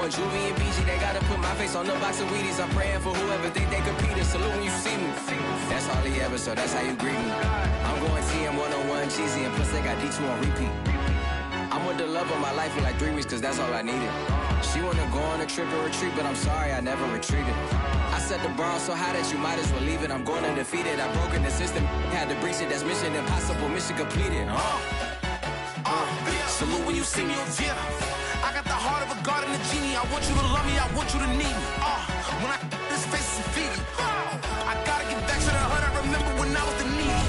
going Juvie and BG, they gotta put my face on the box of Wheaties. I'm praying for whoever think they competing. Salute when you see me. That's all he ever, so that's how you greet me. I'm going TM 101 cheesy, and plus they got D2 on repeat. I'm with the love of my life for like 3 weeks, cause that's all I needed. She wanna go on a trip or retreat, but I'm sorry, I never retreated. I set the bar so high that you might as well leave it. I'm going undefeated, I've broken the system. Had to breach it, that's mission impossible, mission completed. Salute when you see me, yeah. I got the heart of a god and a genie. I want you to love me, I want you to need me. When I this face is feedy. I gotta get back to the hood. I remember when I was the needy.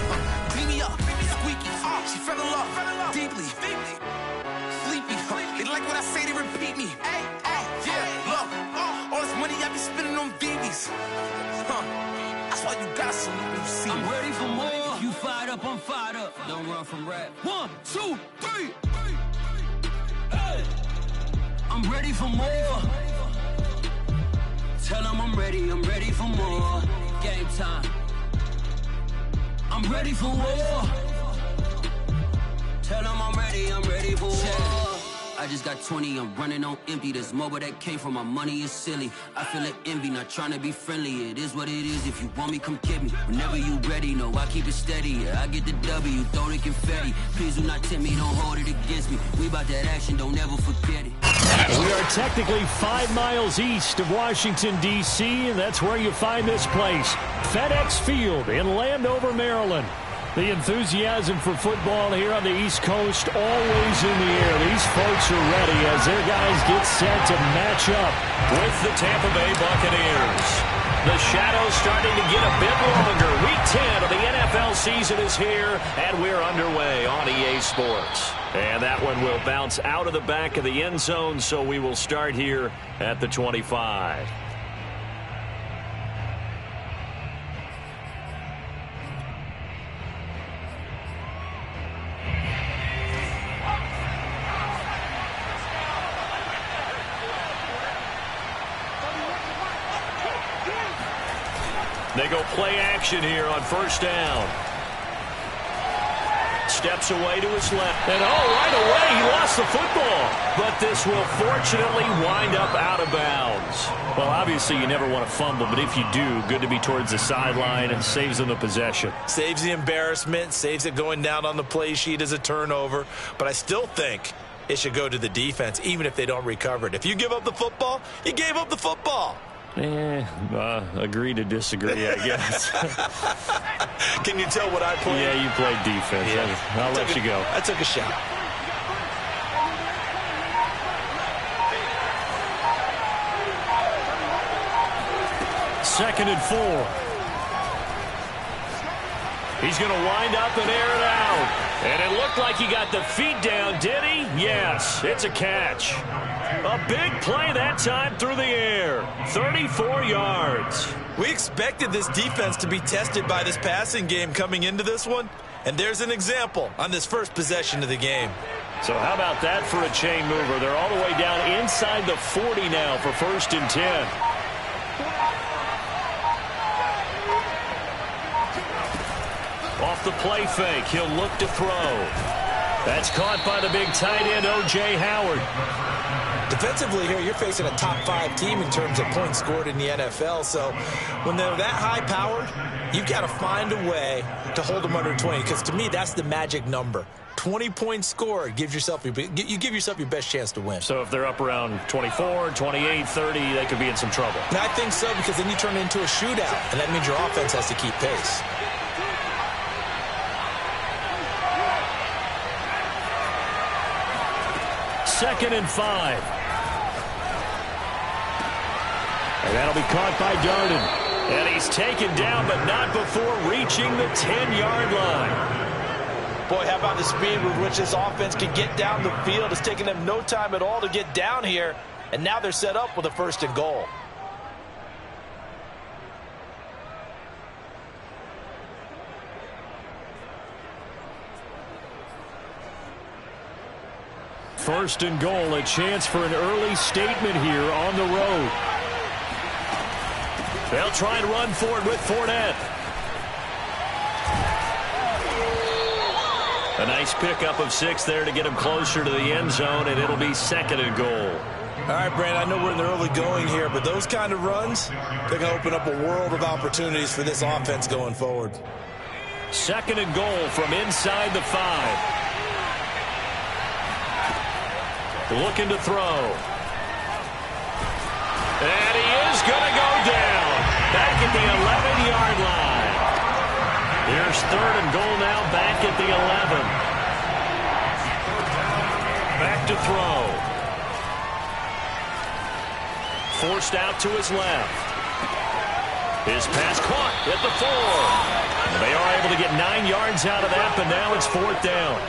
Clean me up, squeaky. She fell in love deeply. Sleepy. They like what I say, they repeat me. Yeah, look. All this money I be spending on BBs. That's why you gotta salute when you see me. I'm ready for more. You fired up, I'm fired up. Don't run from rap. 1, 2, 3. Hey. I'm ready for more. Tell them I'm ready for more. Game time. I'm ready for war. Tell them I'm ready for war. I just got 20, I'm running on empty. This mobile that came from my money is silly. I feel like envy, not trying to be friendly. It is what it is, if you want me, come get me. Whenever you ready, no, I keep it steady. Yeah, I get the W, throw the confetti. Please do not tempt me, don't hold it against me. We about that action, don't ever forget it. We are technically 5 miles east of Washington, D.C., and that's where you find this place, FedEx Field in Landover, Maryland. The enthusiasm for football here on the East Coast always in the air. These folks are ready as their guys get set to match up with the Tampa Bay Buccaneers. The shadows starting to get a bit longer. Week 10 of the NFL season is here, and we're underway on EA Sports. And that one will bounce out of the back of the end zone, so we will start here at the 25. They go play action here on first down. Steps away to his left. And right away, he lost the football. But this will fortunately wind up out of bounds. Well, obviously, you never want to fumble, but if you do, good to be towards the sideline and saves them the possession. Saves the embarrassment, saves it going down on the play sheet as a turnover. But I still think it should go to the defense, even if they don't recover it. If you give up the football, you gave up the football. Agree to disagree, I guess. Can you tell what I played? Yeah, you played defense. Yeah. I'll let you go. I took a shot. Second and 4. He's going to wind up and air it out. And it looked like he got the feet down, did he? Yes, it's a catch. A big play that time through the air. 34 yards. We expected this defense to be tested by this passing game coming into this one. And there's an example on this first possession of the game. So how about that for a chain mover? They're all the way down inside the 40 now for first and 10. Off the play fake, he'll look to throw. That's caught by the big tight end, O.J. Howard. Defensively here, you're facing a top 5 team in terms of points scored in the NFL. So when they're that high-powered, you've got to find a way to hold them under 20. Because to me, that's the magic number. 20 points scored, you give yourself your best chance to win. So if they're up around 24, 28, 30, they could be in some trouble. And I think so, because then you turn it into a shootout, and that means your offense has to keep pace. Second and 5. And that'll be caught by Darden. And he's taken down, but not before reaching the 10-yard line. Boy, how about the speed with which this offense can get down the field? It's taken them no time at all to get down here, and now they're set up with a first and goal. First and goal, a chance for an early statement here on the road. They'll try and run for it with Fournette. A nice pickup of 6 there to get him closer to the end zone, and it'll be second and goal. All right, Brandon, I know we're in the early going here, but those kind of runs, they're going to open up a world of opportunities for this offense going forward. 2nd and goal from inside the 5. Looking to throw. And he is going to go down. Back at the 11-yard line. Here's 3rd and goal now, back at the 11. Back to throw. Forced out to his left. His pass caught at the 4. They are able to get 9 yards out of that, but now it's 4th down.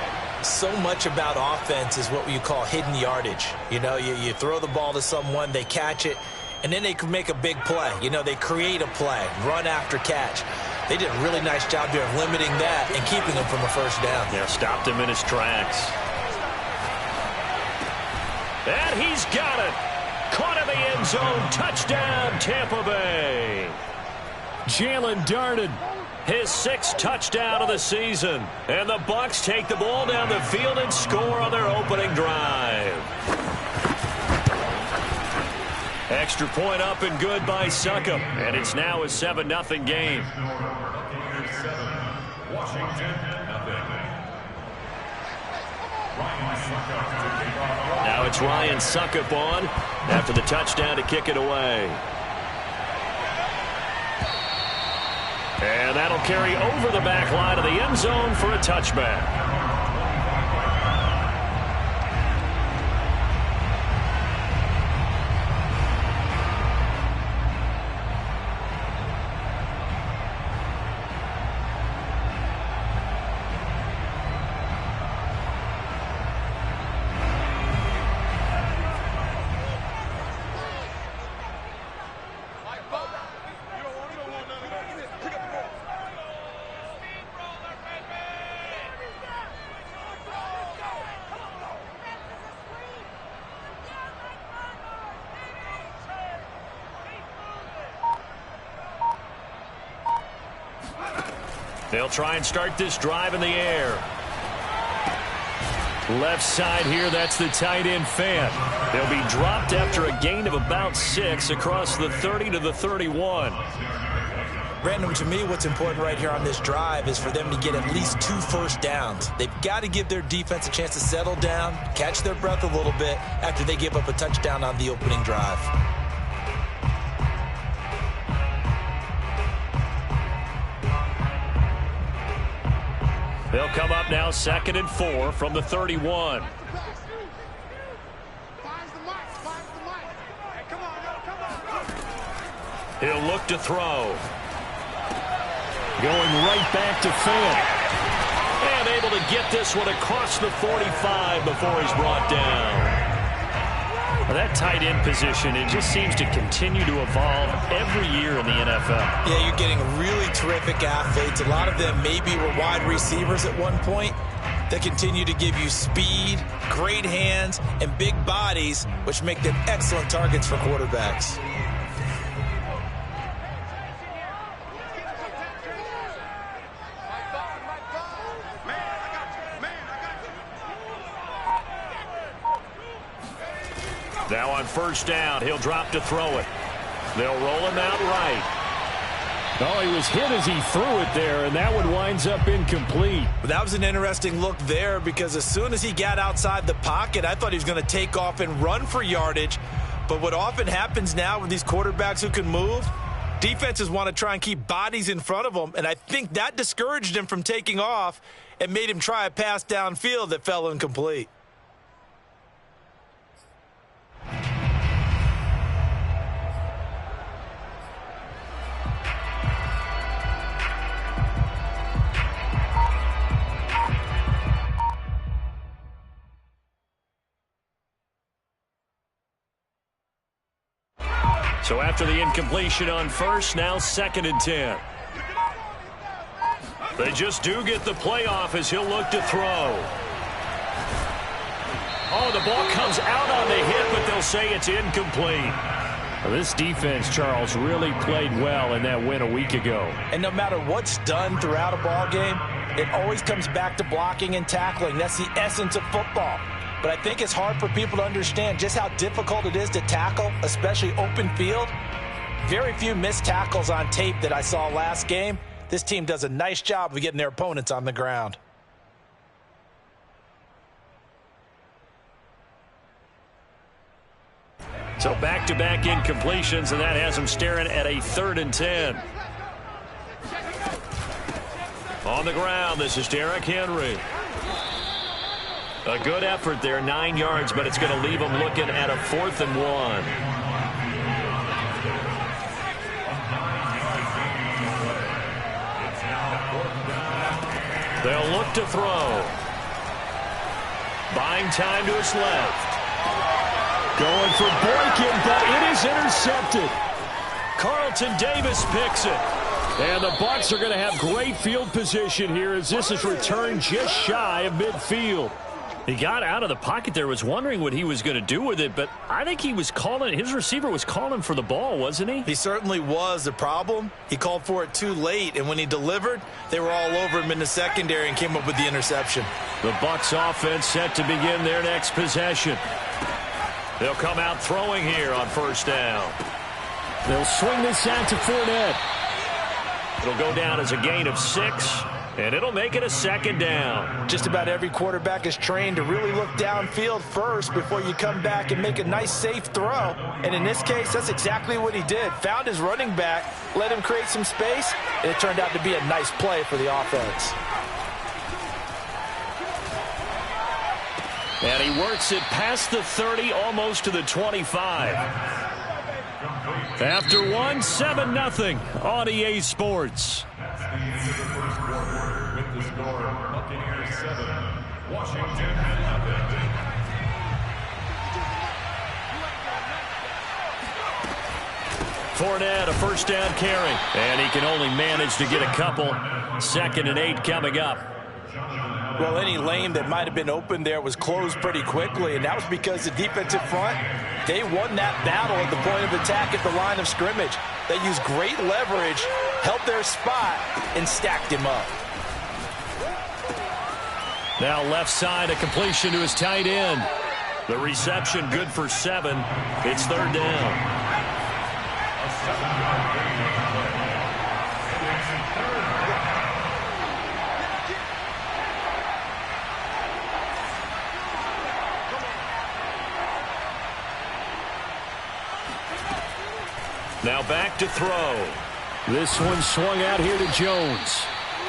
So much about offense is what you call hidden yardage. You know, you throw the ball to someone, they catch it, and then they can make a big play. You know, they create a play, run after catch. They did a really nice job there of limiting that and keeping him from a 1st down. Yeah, stopped him in his tracks. And he's got it. Caught in the end zone. Touchdown, Tampa Bay. Jalen Darden, his 6th touchdown of the season. And the Bucs take the ball down the field and score on their opening drive. Extra point up and good by Succop. And it's now a 7-0 game. Now it's Ryan Succop on after the touchdown to kick it away. And that'll carry over the back line of the end zone for a touchback. They'll try and start this drive in the air. Left side here, that's the tight end Fant. They'll be dropped after a gain of about 6 across the 30 to the 31. Brandon, to me, what's important right here on this drive is for them to get at least 2 first downs. They've got to give their defense a chance to settle down, catch their breath a little bit after they give up a touchdown on the opening drive. They'll come up now 2nd and 4 from the 31. He'll look to throw. Going right back to Fant. And able to get this one across the 45 before he's brought down. Well, that tight end position, it just seems to continue to evolve every year in the NFL. Yeah, you're getting really terrific athletes. A lot of them maybe were wide receivers at one point. They continue to give you speed, great hands, and big bodies, which make them excellent targets for quarterbacks. Now on 1st down, he'll drop to throw it. They'll roll him out right. Oh, he was hit as he threw it there, and that one winds up incomplete. But that was an interesting look there because as soon as he got outside the pocket, I thought he was going to take off and run for yardage. But what often happens now with these quarterbacks who can move, defenses want to try and keep bodies in front of them, and I think that discouraged him from taking off and made him try a pass downfield that fell incomplete. So after the incompletion on 1st, now 2nd and 10. They just do get the playoff as he'll look to throw. Oh, the ball comes out on the hit, but they'll say it's incomplete. Well, this defense, Charles, really played well in that win a week ago. And no matter what's done throughout a ball game, it always comes back to blocking and tackling. That's the essence of football. but I think it's hard for people to understand just how difficult it is to tackle, especially open field. Very few missed tackles on tape that I saw last game. This team does a nice job of getting their opponents on the ground. So back-to-back incompletions, and that has them staring at a 3rd and 10. On the ground, this is Derrick Henry. A good effort there, 9 yards, but it's going to leave them looking at a 4th and 1. They'll look to throw. Buying time to his left. Going for Boykin, but it is intercepted. Carlton Davis picks it. And the Bucs are going to have great field position here as this is returned just shy of midfield. He got out of the pocket there, was wondering what he was going to do with it, but I think he was calling, his receiver was calling for the ball, wasn't he? He certainly was. The problem, he called for it too late, and when he delivered, they were all over him in the secondary and came up with the interception. The Bucs offense set to begin their next possession. They'll come out throwing here on 1st down. They'll swing this out to Fournette. It'll go down as a gain of 6, and it'll make it a 2nd down. Just about every quarterback is trained to really look downfield first before you come back and make a nice, safe throw. And in this case, that's exactly what he did. Found his running back, let him create some space, and it turned out to be a nice play for the offense. And he works it past the 30, almost to the 25. After 1, 7-0 on EA Sports. Fournette, a 1st down carry. And he can only manage to get a couple. 2nd and 8 coming up. Well, any lane that might have been open there was closed pretty quickly, and that was because the defensive front, they won that battle at the point of attack at the line of scrimmage. They used great leverage, held their spot, and stacked him up. Now left side, a completion to his tight end. The reception good for 7. It's 3rd down. Now back to throw. This one swung out here to Jones.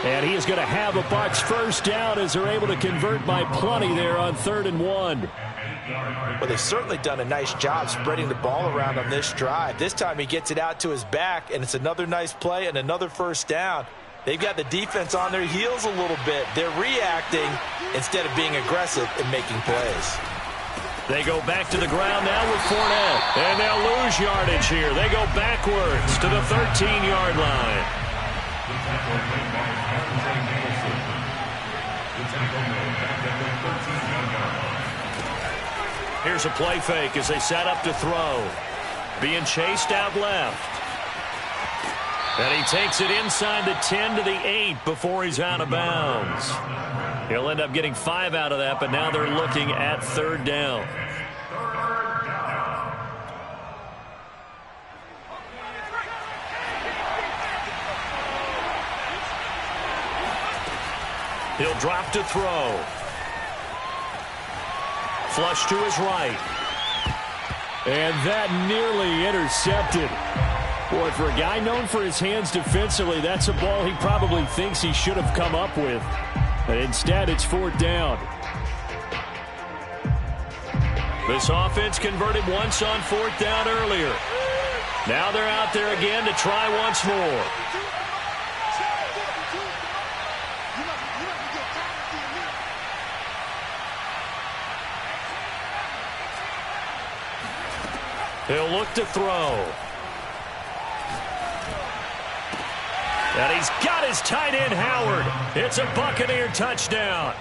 And he is going to have a Bucs 1st down as they're able to convert by plenty there on 3rd and 1. Well, they've certainly done a nice job spreading the ball around on this drive. This time he gets it out to his back, and it's another nice play and another 1st down. They've got the defense on their heels a little bit. They're reacting instead of being aggressive and making plays. They go back to the ground now with Fournette. And they'll lose yardage here. They go backwards to the 13-yard line. Here's a play fake as they set up to throw. Being chased out left. And he takes it inside the 10 to the 8 before he's out of bounds. He'll end up getting 5 out of that, but now they're looking at 3rd down. He'll drop to throw. Flush to his right. And that nearly intercepted. Boy, for a guy known for his hands defensively, that's a ball he probably thinks he should have come up with. But instead, it's 4th down. This offense converted once on 4th down earlier. Now they're out there again to try once more. He'll look to throw. And he's got his tight end, Howard. It's a Buccaneer touchdown.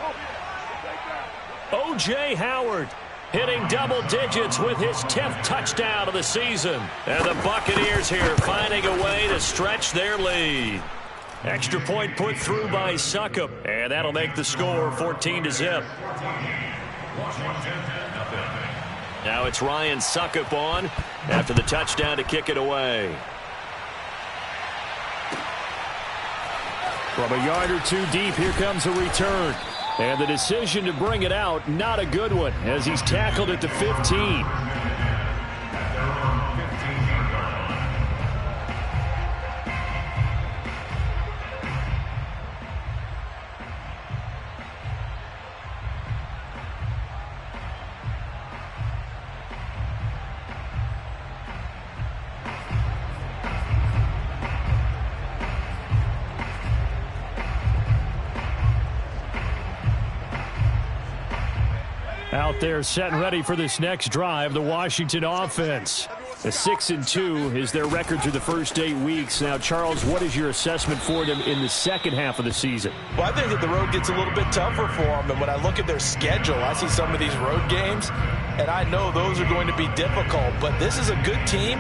O.J. Howard hitting double digits with his 10th touchdown of the season. And the Buccaneers here finding a way to stretch their lead. Extra point put through by Succop. And that'll make the score 14-0. Now it's Ryan Suckup on after the touchdown to kick it away. From a yard or two deep, here comes a return. And the decision to bring it out, not a good one, as he's tackled at the 15. Out there set and ready for this next drive, the Washington offense. A 6-2 is their record through the first 8 weeks. Now, Charles, what is your assessment for them in the second half of the season? Well, I think that the road gets a little bit tougher for them. And when I look at their schedule, I see some of these road games, and I know those are going to be difficult. But this is a good team,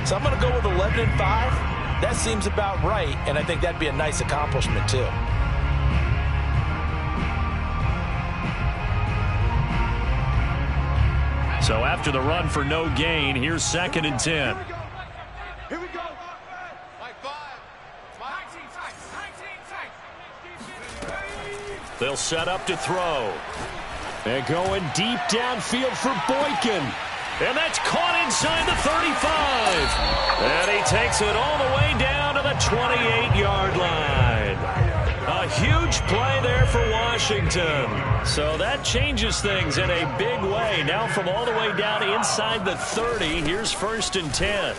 so I'm going to go with 11-5. That seems about right, and I think that'd be a nice accomplishment, too. So after the run for no gain, here's 2nd and 10. Here we go. They'll set up to throw. And going deep downfield for Boykin. And that's caught inside the 35. And he takes it all the way down to the 28-yard line. A huge play there for Washington. So that changes things in a big way. Now from all the way down inside the 30, here's 1st and 10.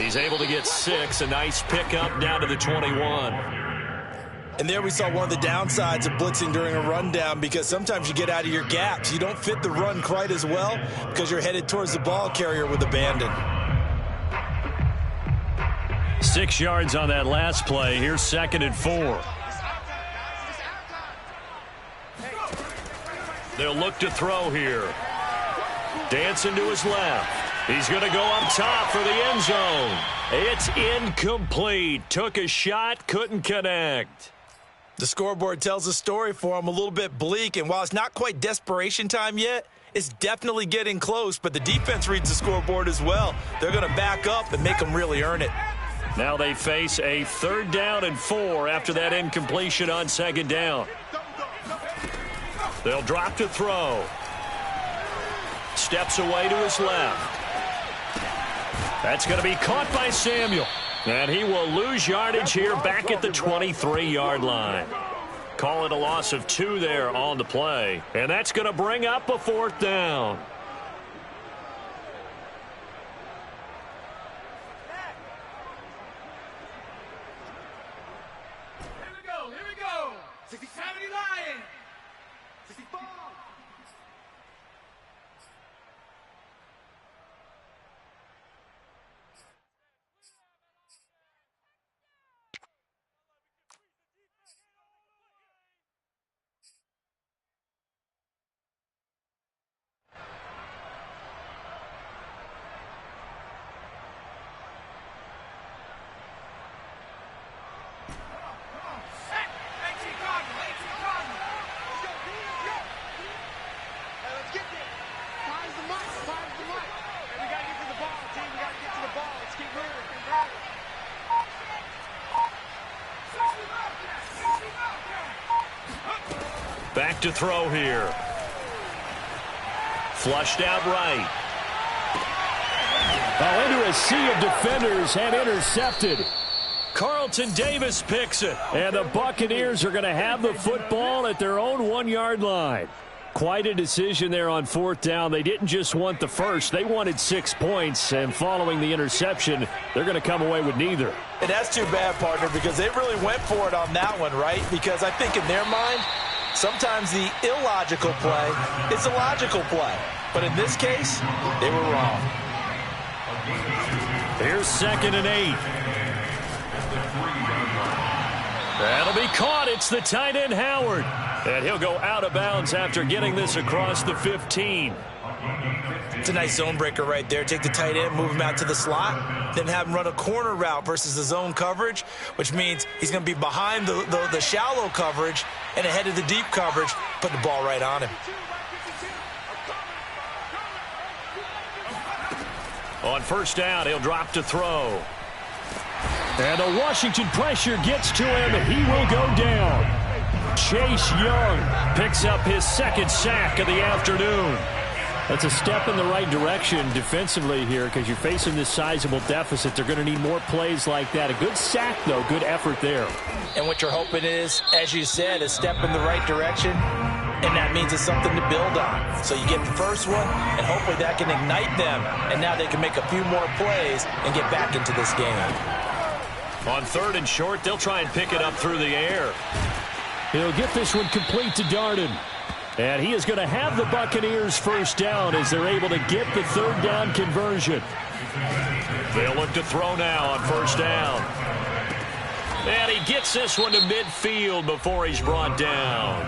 He's able to get 6, a nice pickup down to the 21. And there we saw one of the downsides of blitzing during a rundown, because sometimes you get out of your gaps. You don't fit the run quite as well because you're headed towards the ball carrier with abandon. 6 yards on that last play. Here's 2nd and 4. They'll look to throw here. Dancing to his left. He's going to go up top for the end zone. It's incomplete. Took a shot, couldn't connect. The scoreboard tells a story for him, a little bit bleak, and while it's not quite desperation time yet, it's definitely getting close, but the defense reads the scoreboard as well. They're going to back up and make them really earn it. Now they face a 3rd down and 4 after that incompletion on 2nd down. They'll drop to throw. Steps away to his left. That's going to be caught by Samuel. And he will lose yardage here back at the 23-yard line. Call it a loss of 2 there on the play. And that's going to bring up a 4th down. Here we go. 60, 70 Lions. 64. Back to throw here. Flushed out right. Into a sea of defenders and intercepted. Carlton Davis picks it. And the Buccaneers are going to have the football at their own 1-yard line. Quite a decision there on 4th down. They didn't just want the first. They wanted 6 points. And following the interception, they're going to come away with neither. And that's too bad, partner, because they really went for it on that one, right? Because I think in their mind, sometimes the illogical play is a logical play. But in this case, they were wrong. Here's 2nd and 8. That'll be caught. It's the tight end, Howard. And he'll go out of bounds after getting this across the 15. It's a nice zone breaker right there. Take the tight end, move him out to the slot, then have him run a corner route versus the zone coverage, which means he's going to be behind the shallow coverage and ahead of the deep coverage, put the ball right on him. On first down, he'll drop to throw. And the Washington pressure gets to him, and he will go down. Chase Young picks up his second sack of the afternoon. That's a step in the right direction defensively here because you're facing this sizable deficit. They're going to need more plays like that. A good sack, though. Good effort there. And what you're hoping is, as you said, a step in the right direction, and that means it's something to build on. So you get the first one, and hopefully that can ignite them, and now they can make a few more plays and get back into this game. On third and short, they'll try and pick it up through the air. He'll get this one complete to Darden. And he is going to have the Buccaneers first down as they're able to get the third down conversion. They'll look to throw now on first down. And he gets this one to midfield before he's brought down.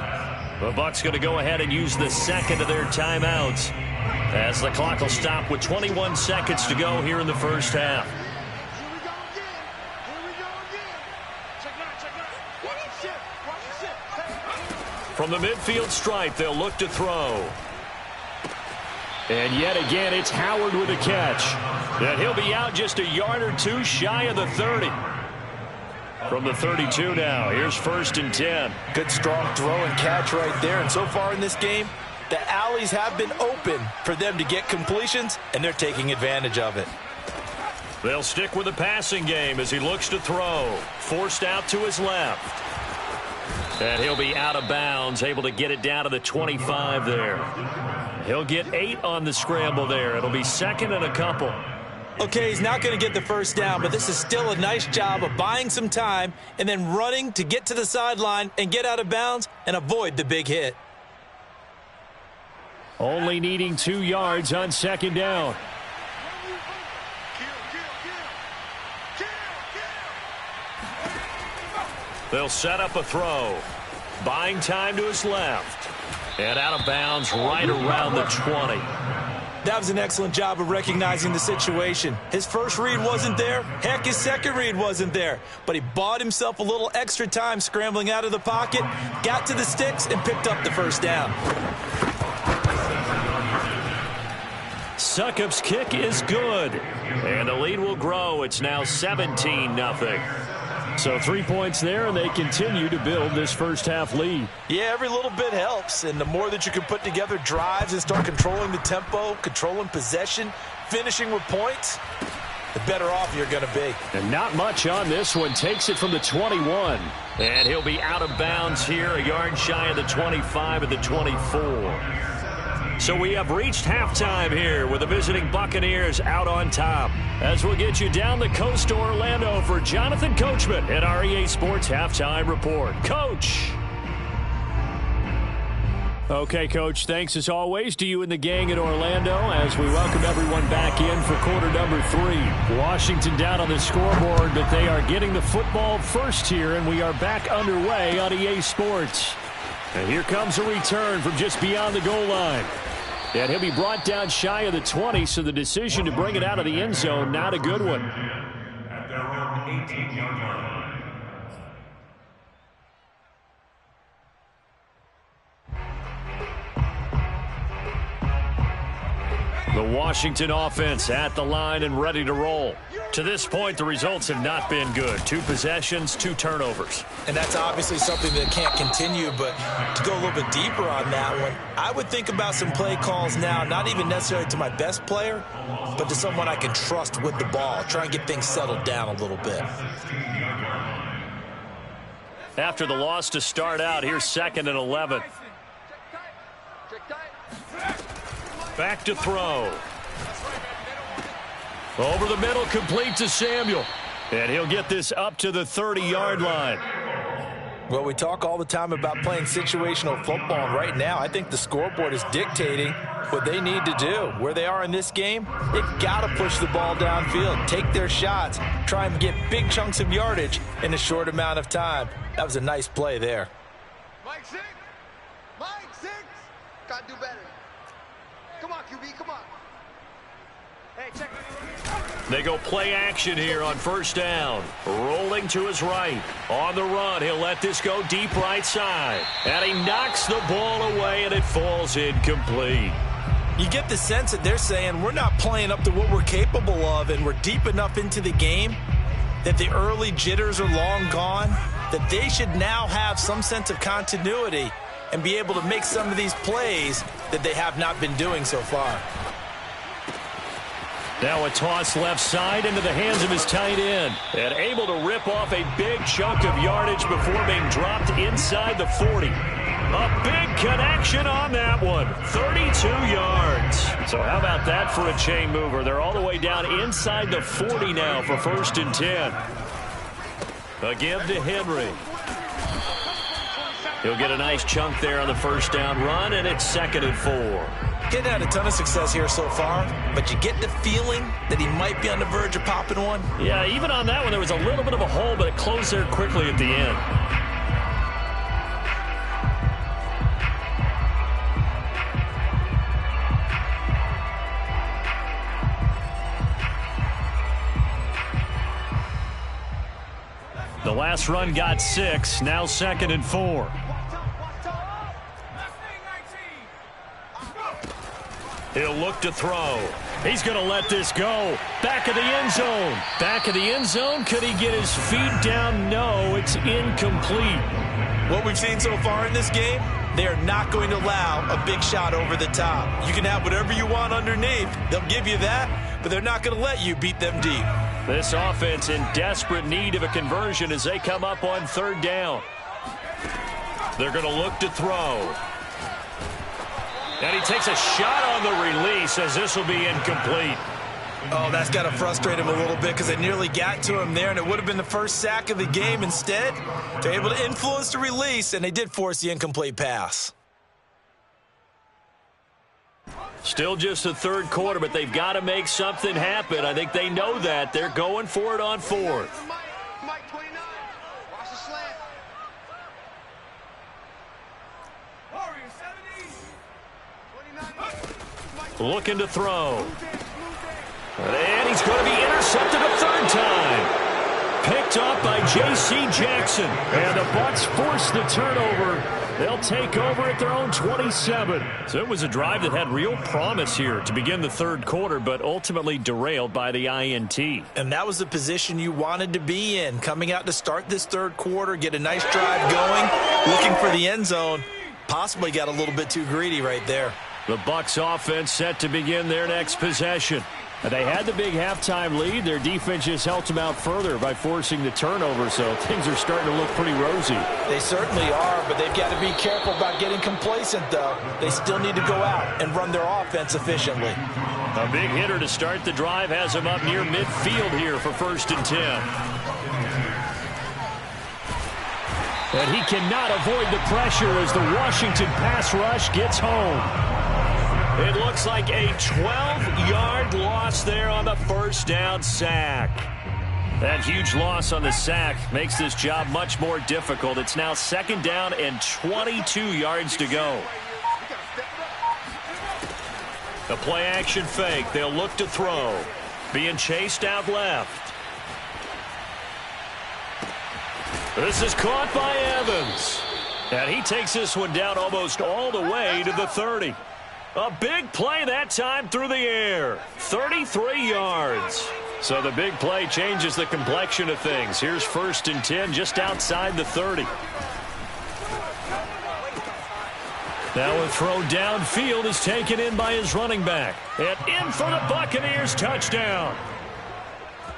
The Bucs going to go ahead and use the second of their timeouts as the clock will stop with 21 seconds to go here in the first half. From the midfield stripe, they'll look to throw. And yet again, it's Howard with a catch. And he'll be out just a yard or two shy of the 30. From the 32 now, here's first and 10. Good strong throw and catch right there. And so far in this game, the alleys have been open for them to get completions, and they're taking advantage of it. They'll stick with the passing game as he looks to throw. Forced out to his left. And he'll be out of bounds, able to get it down to the 25 there. He'll get 8 on the scramble there. It'll be second and a couple. Okay, he's not going to get the first down, but this is still a nice job of buying some time and then running to get to the sideline and get out of bounds and avoid the big hit. Only needing 2 yards on second down. They'll set up a throw. Buying time to his left. And out of bounds right around the 20. That was an excellent job of recognizing the situation. His first read wasn't there. Heck, his second read wasn't there. But he bought himself a little extra time scrambling out of the pocket, got to the sticks, and picked up the first down. Succop's kick is good. And the lead will grow. It's now 17-0. So 3 points there, and they continue to build this first half lead. Yeah, every little bit helps, and the more that you can put together drives and start controlling the tempo, controlling possession, finishing with points, the better off you're going to be. And not much on this one. Takes it from the 21. And he'll be out of bounds here, a yard shy of the 25 at the 24. So we have reached halftime here with the visiting Buccaneers out on top. As we'll get you down the coast to Orlando for Jonathan Coachman at our EA Sports Halftime Report. Coach! Okay, Coach, thanks as always to you and the gang in Orlando as we welcome everyone back in for quarter number 3. Washington down on the scoreboard, but they are getting the football first here, and we are back underway on EA Sports. And here comes a return from just beyond the goal line. And he'll be brought down shy of the 20, so the decision to bring it out of the end zone, not a good one. At their own 18-yard line. The Washington offense at the line and ready to roll. To this point, the results have not been good. 2 possessions, 2 turnovers. And that's obviously something that can't continue, but to go a little bit deeper on that one, I would think about some play calls now, not even necessarily to my best player, but to someone I can trust with the ball. Try and get things settled down a little bit. After the loss to start out, here's second and 11. Back to throw. Over the middle, complete to Samuel. And he'll get this up to the 30-yard line. Well, we talk all the time about playing situational football, and right now I think the scoreboard is dictating what they need to do. Where they are in this game, they got to push the ball downfield, take their shots, try and get big chunks of yardage in a short amount of time. That was a nice play there. Mike 6! Mike 6! Got to do better. Come on, QB, come on. Hey, check it. They go play action here on first down. Rolling to his right. On the run, he'll let this go deep right side. And he knocks the ball away, and it falls incomplete. You get the sense that they're saying we're not playing up to what we're capable of, and we're deep enough into the game that the early jitters are long gone, that they should now have some sense of continuity and be able to make some of these plays that they have not been doing so far. Now a toss left side into the hands of his tight end. And able to rip off a big chunk of yardage before being dropped inside the 40. A big connection on that one. 32 yards. So how about that for a chain mover? They're all the way down inside the 40 now for 1st and 10. A give to Henry. He'll get a nice chunk there on the first down run, and it's 2nd and 4. Getting had a ton of success here so far, but you get the feeling that he might be on the verge of popping one. Yeah, even on that one, there was a little bit of a hole, but it closed there quickly at the end. The last run got 6, now 2nd and 4. He'll look to throw. He's going to let this go. Back of the end zone. Back of the end zone. Could he get his feet down? No, it's incomplete. What we've seen so far in this game, they are not going to allow a big shot over the top. You can have whatever you want underneath. They'll give you that, but they're not going to let you beat them deep. This offense in desperate need of a conversion as they come up on 3rd down. They're going to look to throw. And he takes a shot on the release as this will be incomplete. Oh, that's got to frustrate him a little bit because they nearly got to him there, and it would have been the first sack of the game. Instead, they're able to influence the release, and they did force the incomplete pass. Still just the 3rd quarter, but they've got to make something happen. I think they know that. They're going for it on 4th. Looking to throw. And he's going to be intercepted a 3rd time. Picked off by J.C. Jackson. And the Bucs force the turnover. They'll take over at their own 27. So it was a drive that had real promise here to begin the 3rd quarter, but ultimately derailed by the INT. And that was the position you wanted to be in. Coming out to start this 3rd quarter, get a nice drive going, looking for the end zone. Possibly got a little bit too greedy right there. The Bucs offense set to begin their next possession. They had the big halftime lead. Their defense just helped them out further by forcing the turnover, so things are starting to look pretty rosy. They certainly are, but they've got to be careful about getting complacent, though. They still need to go out and run their offense efficiently. A big hitter to start the drive has him up near midfield here for 1st and 10. And he cannot avoid the pressure as the Washington pass rush gets home. It looks like a 12-yard loss there on the 1st down sack. That huge loss on the sack makes this job much more difficult. It's now 2nd down and 22 yards to go. The play action fake. They'll look to throw. Being chased out left. This is caught by Evans. And he takes this one down almost all the way to the 30. A big play that time through the air. 33 yards. So the big play changes the complexion of things. Here's 1st and 10 just outside the 30. Now a throw downfield is taken in by his running back. And in for the Buccaneers touchdown.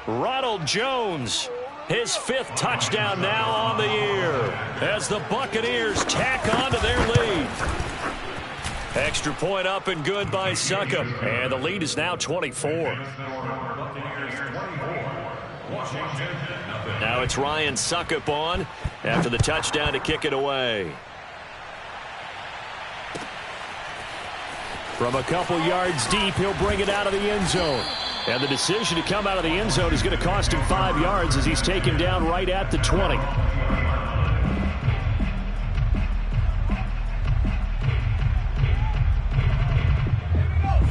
Ronald Jones, his 5th touchdown now on the year as the Buccaneers tack on to their lead. Extra point up and good by Succop. And the lead is now 24. Now it's Ryan Succop on after the touchdown to kick it away. From a couple yards deep, he'll bring it out of the end zone. And the decision to come out of the end zone is going to cost him 5 yards as he's taken down right at the 20.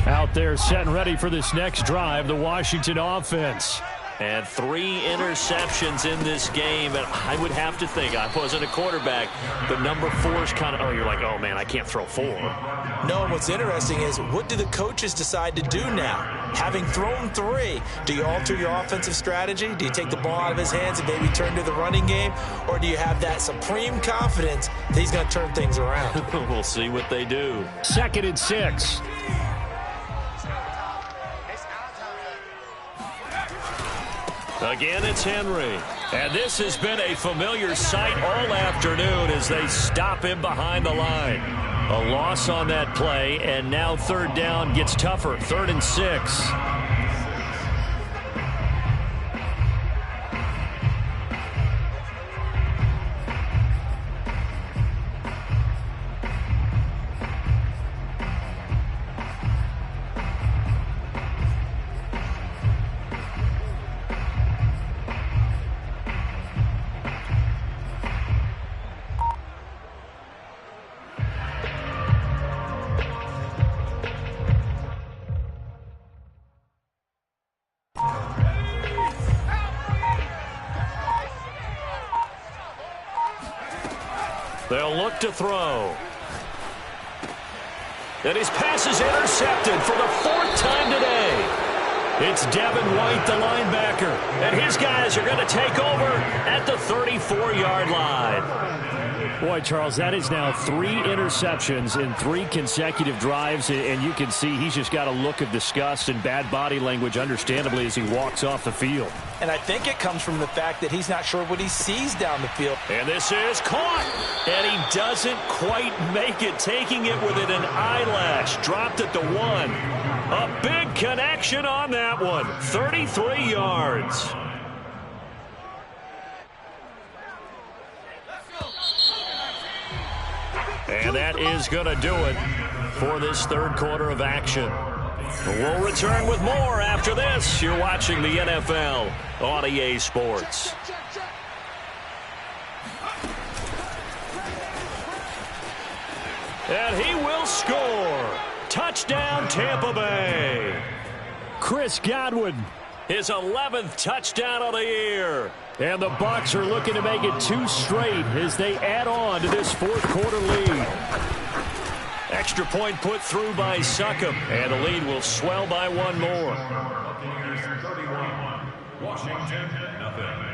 Out there set and ready for this next drive, the Washington offense. And 3 interceptions in this game. And I would have to think, I wasn't a quarterback, but number 4 is kind of, oh, you're like, oh, man, I can't throw 4. No, what's interesting is what do the coaches decide to do now? Having thrown 3, do you alter your offensive strategy? Do you take the ball out of his hands and maybe turn to the running game? Or do you have that supreme confidence that he's going to turn things around? We'll see what they do. 2nd and 6. Again, it's Henry. And this has been a familiar sight all afternoon as they stop him behind the line. A loss on that play, and now 3rd down gets tougher. 3rd and 6. They'll look to throw. And his pass is intercepted for the 4th time today. It's Devin White, the linebacker. And his guys are going to take over at the 34-yard line. Boy, Charles, that is now 3 interceptions in 3 consecutive drives. And you can see he's just got a look of disgust and bad body language, understandably, as he walks off the field. And I think it comes from the fact that he's not sure what he sees down the field. And this is caught. And he doesn't quite make it, taking it within an eyelash. Dropped at the 1. A big connection on that one. 33 yards. And that is going to do it for this 3rd quarter of action. We'll return with more after this. You're watching the NFL on EA Sports. And he will score. Touchdown, Tampa Bay. Chris Godwin, his 11th touchdown of the year. And the Bucs are looking to make it 2 straight as they add on to this 4th quarter lead. Extra point put through by Succop, and the lead will swell by 1 more. Washington, nothing.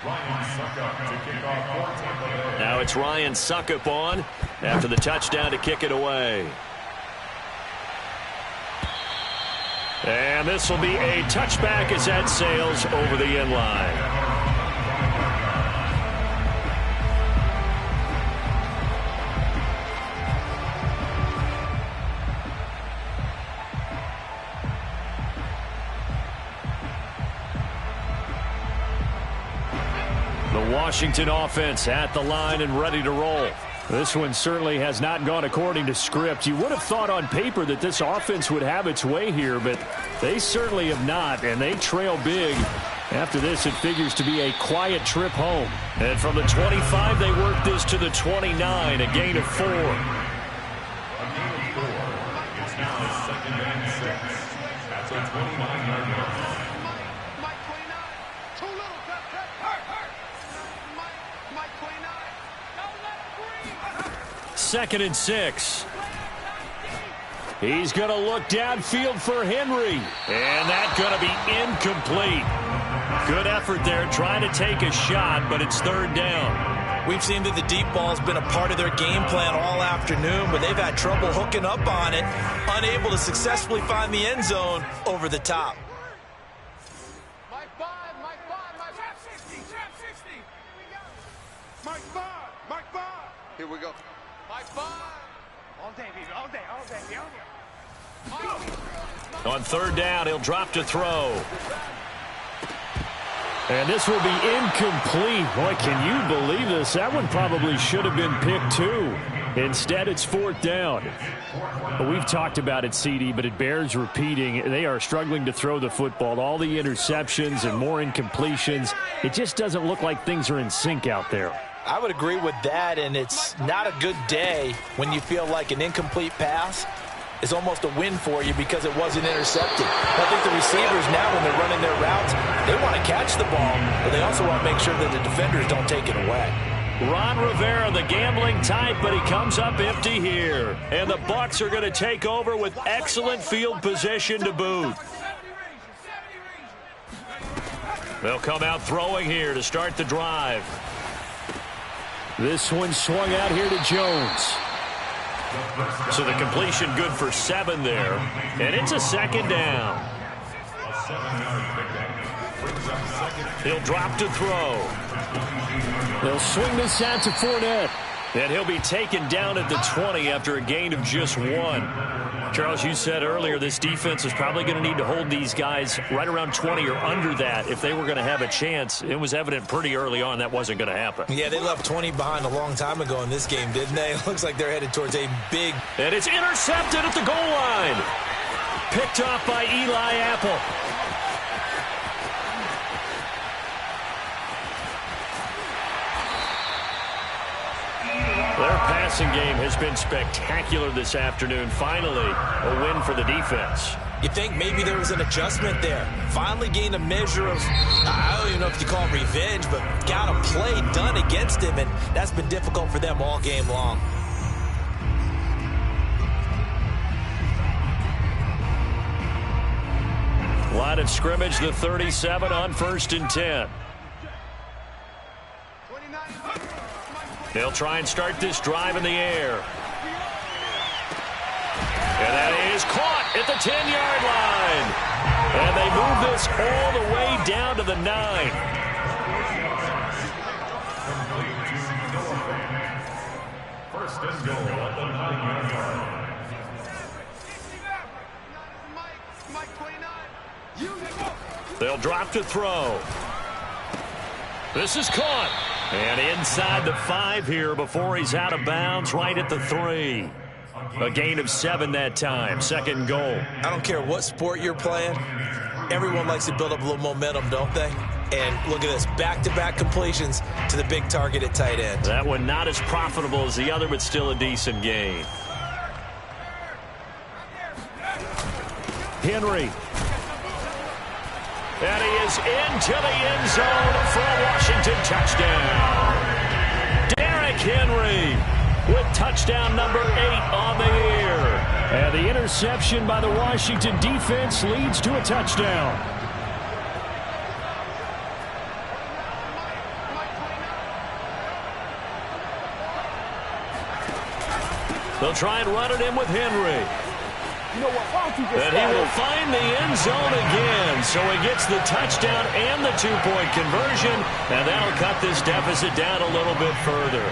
Ryan Succop to kick off for Tampa Bay. Now it's Ryan Succop on after the touchdown to kick it away. And this will be a touchback as that sails over the end line. The Washington offense at the line and ready to roll. This one certainly has not gone according to script. You would have thought on paper that this offense would have its way here, but they certainly have not, and they trail big. After this, it figures to be a quiet trip home. And from the 25, they work this to the 29, a gain of 4. A gain of 4. It's now 2nd and 6. That's a 29-yard line. Mike 29. Too little. Mike 29. Don't let him breathe. 2nd and 6. He's going to look downfield for Henry. And that's going to be incomplete. Good effort there trying to take a shot, but it's 3rd down. We've seen that the deep ball has been a part of their game plan all afternoon, but they've had trouble hooking up on it, unable to successfully find the end zone over the top. Mike 5. Trap 60. Mike 5. Here we go. Mike 5. All day, baby. All day. On 3rd down, he'll drop to throw. And this will be incomplete. Boy, can you believe this? That one probably should have been picked too. Instead, it's 4th down. We've talked about it, CD, but it bears repeating. They are struggling to throw the football. All the interceptions and more incompletions. It just doesn't look like things are in sync out there. I would agree with that, and it's not a good day when you feel like an incomplete pass is almost a win for you because it wasn't intercepted. I think the receivers now, when they're running their routes, they want to catch the ball, but they also want to make sure that the defenders don't take it away. Ron Rivera, the gambling type, but he comes up empty here. And the Bucs are going to take over with excellent field position to boot. They'll come out throwing here to start the drive. This one swung out here to Jones. So the completion good for 7 there. And it's a second down. He'll drop to throw. They'll swing this out to Fournette. And he'll be taken down at the 20 after a gain of just 1. Charles, you said earlier this defense is probably going to need to hold these guys right around 20 or under that if they were going to have a chance. It was evident pretty early on that wasn't going to happen. Yeah, they left 20 behind a long time ago in this game, didn't they? It looks like they're headed towards a big... And it's intercepted at the goal line. Picked off by Eli Apple. Their passing game has been spectacular this afternoon. Finally, a win for the defense. You think maybe there was an adjustment there. Finally gained a measure of, I don't even know if you call it revenge, but got a play done against him, and that's been difficult for them all game long. Line of scrimmage, the 37 on 1st and 10. They'll try and start this drive in the air. And that is caught at the 10-yard line. And they move this all the way down to the 9. First and goal at the 9-yard line. They'll drop to throw. This is caught. And inside the 5 here before he's out of bounds, right at the 3. A gain of 7 that time. Second and goal. I don't care what sport you're playing. Everyone likes to build up a little momentum, don't they? And look at this. Back-to-back completions to the big target at tight end. That one not as profitable as the other, but still a decent gain. Henry. And he is into the end zone for a Washington touchdown. Derrick Henry with touchdown number 8 on the year. And the interception by the Washington defense leads to a touchdown. They'll try and run it in with Henry. And he will find the end zone again. So he gets the touchdown and the 2-point conversion. And that'll cut this deficit down a little bit further.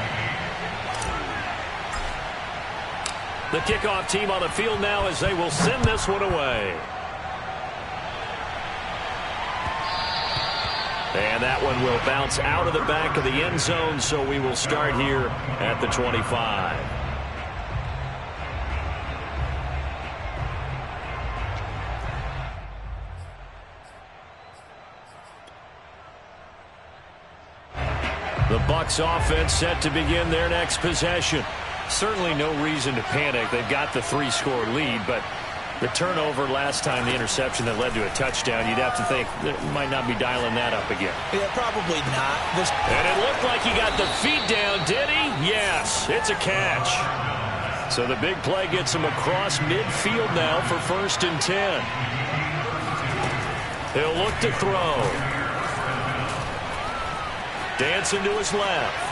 The kickoff team on the field now as they will send this one away. And that one will bounce out of the back of the end zone. So we will start here at the 25. The Bucs offense set to begin their next possession. Certainly no reason to panic. They've got the 3-score lead, but the turnover last time, the interception that led to a touchdown, you'd have to think that might not be dialing that up again. Yeah, probably not. And it looked like he got the feet down, did he? Yes, it's a catch. So the big play gets him across midfield now for 1st and 10. He'll look to throw. Dancing to his left.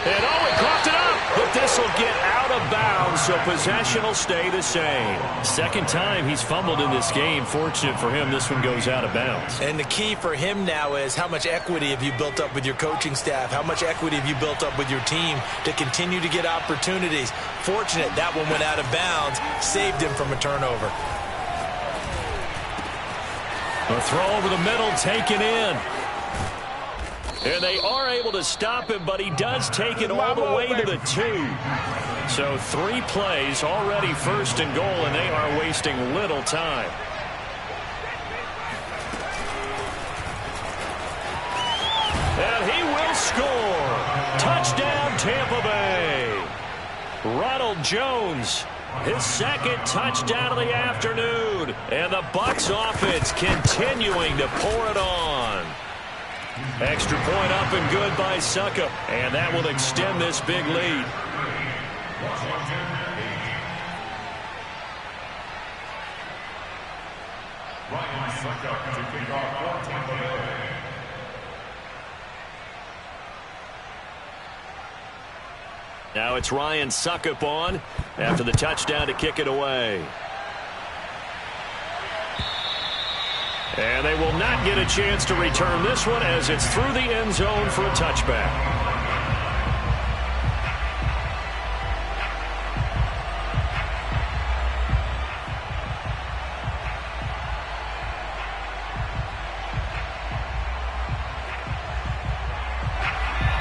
And he coughed it up. But this will get out of bounds, so possession will stay the same. Second time he's fumbled in this game. Fortunate for him, this one goes out of bounds. And the key for him now is how much equity have you built up with your coaching staff? How much equity have you built up with your team to continue to get opportunities? Fortunate that one went out of bounds, saved him from a turnover. A throw over the middle, taken in. And they are able to stop him, but he does take it all the way to the 2. So 3 plays, already 1st and goal, and they are wasting little time. And he will score. Touchdown, Tampa Bay. Ronald Jones his second touchdown of the afternoon. And the Bucs offense continuing to pour it on. Extra point up and good by Succop. And that will extend this big lead. Ryan Succop to kick off for Tampa Bay. Now it's Ryan Succop on after the touchdown to kick it away. And they will not get a chance to return this one as it's through the end zone for a touchback.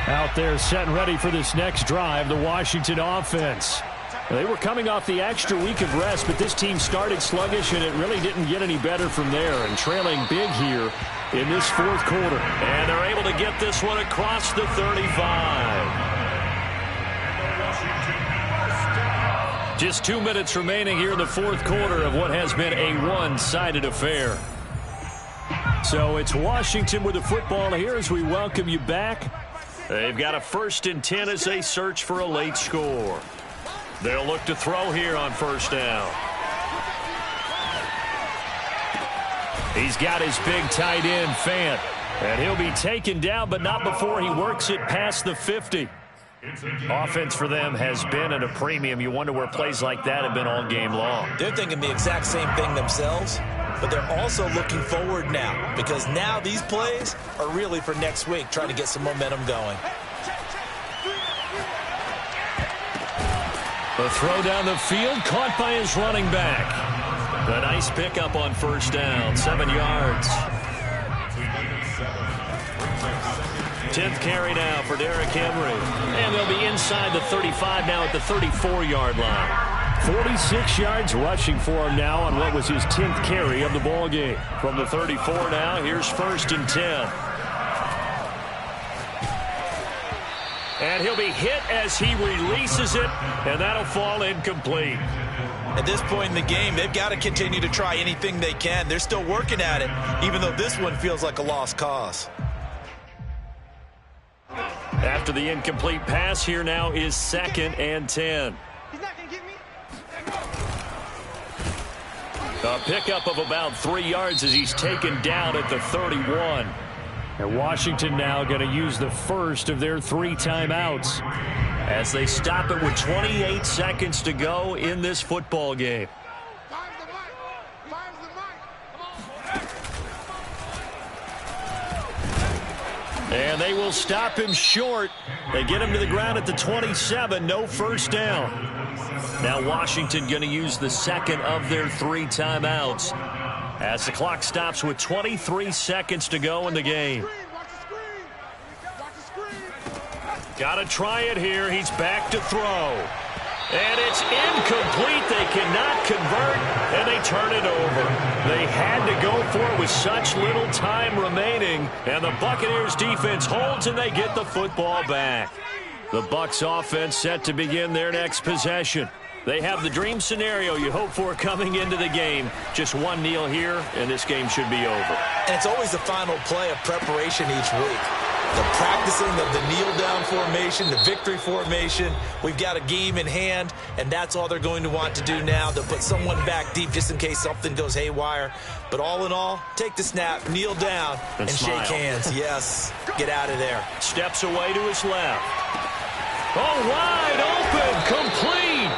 Out there set and ready for this next drive, the Washington offense. They were coming off the extra week of rest, but this team started sluggish, and it really didn't get any better from there. And trailing big here in this fourth quarter. And they're able to get this one across the 35. Just 2 minutes remaining here in the fourth quarter of what has been a one-sided affair. So it's Washington with the football here as we welcome you back. They've got a 1st and 10 as they search for a late score. They'll look to throw here on first down. He's got his big tight end, Fant. And he'll be taken down, but not before he works it past the 50. Offense for them has been at a premium. You wonder where plays like that have been all game long. They're thinking the exact same thing themselves, but they're also looking forward now because now these plays are really for next week, trying to get some momentum going. The throw down the field, caught by his running back. A nice pickup on first down, 7 yards. 10th carry now for Derrick Henry. And they'll be inside the 35 now at the 34-yard line. 46 yards rushing for him now on what was his 10th carry of the ball game. From the 34 now, here's 1st and 10. And he'll be hit as he releases it, and that'll fall incomplete. At this point in the game, they've got to continue to try anything they can. They're still working at it, even though this one feels like a lost cause. After the incomplete pass, here now is 2nd and 10. He's not going to get me. A pickup of about 3 yards as he's taken down at the 31. And Washington now going to use the first of their 3 timeouts as they stop it with 28 seconds to go in this football game. And they will stop him short. They get him to the ground at the 27. No first down. Now Washington going to use the second of their 3 timeouts as the clock stops with 23 seconds to go in the game. Got to try it here. He's back to throw. And it's incomplete. They cannot convert, and they turn it over. They had to go for it with such little time remaining, and the Buccaneers defense holds, and they get the football back. The Bucs offense set to begin their next possession. They have the dream scenario you hope for coming into the game. Just one kneel here, and this game should be over. And it's always the final play of preparation each week. The practicing of the kneel-down formation, the victory formation. We've got a game in hand, and that's all they're going to want to do now. They'll put someone back deep just in case something goes haywire. But all in all, take the snap, kneel down, and shake hands. Yes, get out of there. Steps away to his left. Oh, wide open, complete.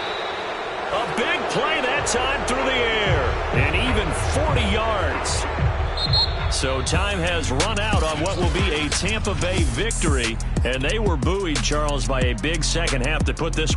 A big play that time through the air. And even 40 yards. So time has run out on what will be a Tampa Bay victory. And they were buoyed, Charles, by a big second half to put this